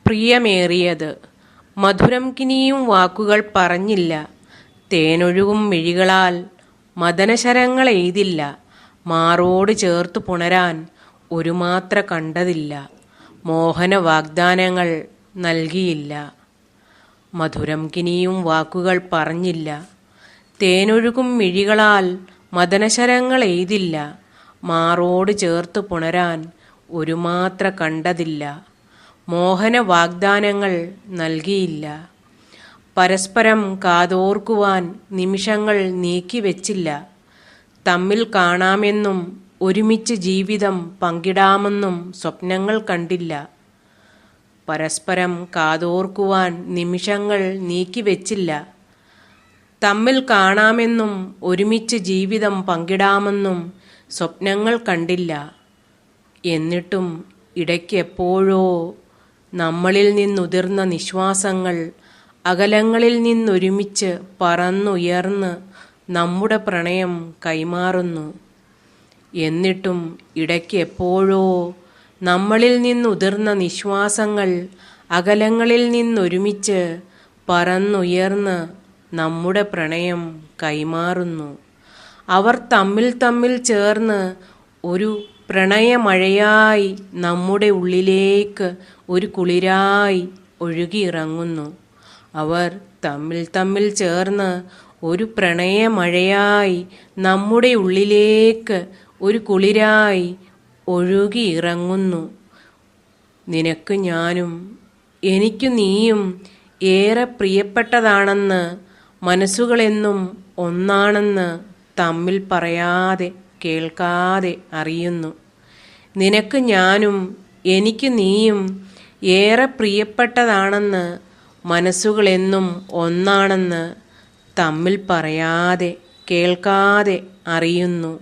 പ്രിയമേറിയത്. മധുരം കിനിയും വാക്കുകൾ പറഞ്ഞില്ല. തേനൊഴുകും മിഴികളാൽ മദനശരങ്ങളെയ്തില്ല. മാറോട് ചേർത്തു പുണരാൻ ഒരു മാത്ര കണ്ടതില്ല. മോഹന വാഗ്ദാനങ്ങൾ നൽകിയില്ല. മധുരം കിനിയും വാക്കുകൾ പറഞ്ഞില്ല. തേനൊഴുകും മിഴികളാൽ മദനശരങ്ങളെയ്തില്ല. മാറോട് ചേർത്തു പുണരാൻ ഒരു മാത്ര കണ്ടതില്ല. മോഹന വാഗ്ദാനങ്ങൾ നൽകിയില്ല. പരസ്പരം കാതോർക്കുവാൻ നിമിഷങ്ങൾ നീക്കിവെച്ചില്ല. തമ്മിൽ കാണാമെന്നും ഒരുമിച്ച് ജീവിതം പങ്കിടാമെന്നും സ്വപ്നങ്ങൾ കണ്ടില്ല. പരസ്പരം കാതോർക്കുവാൻ നിമിഷങ്ങൾ നീക്കിവെച്ചില്ല. തമ്മിൽ കാണാമെന്നും ഒരുമിച്ച് ജീവിതം പങ്കിടാമെന്നും സ്വപ്നങ്ങൾ കണ്ടില്ല. എന്നിട്ടും ഇടയ്ക്കെപ്പോഴോ നമ്മളിൽ നിന്നുതിർന്ന നിശ്വാസങ്ങൾ അകലങ്ങളിൽ നിന്നൊരുമിച്ച് പറന്നുയർന്ന് നമ്മുടെ പ്രണയം കൈമാറുന്നു. എന്നിട്ടും ഇടയ്ക്കെപ്പോഴോ നമ്മളിൽ നിന്നുതിർന്ന നിശ്വാസങ്ങൾ അകലങ്ങളിൽ നിന്നൊരുമിച്ച് പറന്നുയർന്ന് നമ്മുടെ പ്രണയം കൈമാറുന്നു. അവർ തമ്മിൽ തമ്മിൽ ചേർന്ന് ഒരു പ്രണയമഴയായി നമ്മുടെ ഉള്ളിലേക്ക് ഒരു കുളിരായി ഒഴുകിയിറങ്ങുന്നു. അവർ തമ്മിൽ തമ്മിൽ ചേർന്ന് ഒരു പ്രണയമഴയായി നമ്മുടെ ഉള്ളിലേക്ക് ഒരു കുളിരായി ഒഴുകിയിറങ്ങുന്നു. നിനക്ക് ഞാനും എനിക്കു നീയും ഏറെ പ്രിയപ്പെട്ടതാണെന്ന്, മനസ്സുകളെന്നും ഒന്നാണെന്ന് തമ്മിൽ പറയാതെ കേൾക്കാതെ അറിയുന്നു. നിനക്ക് ഞാനും എനിക്ക് നീയും ഏറെ പ്രിയപ്പെട്ടതാണെന്ന്, മനസ്സുകളെന്നും ഒന്നാണെന്ന് തമ്മിൽ പറയാതെ കേൾക്കാതെ അറിയുന്നു.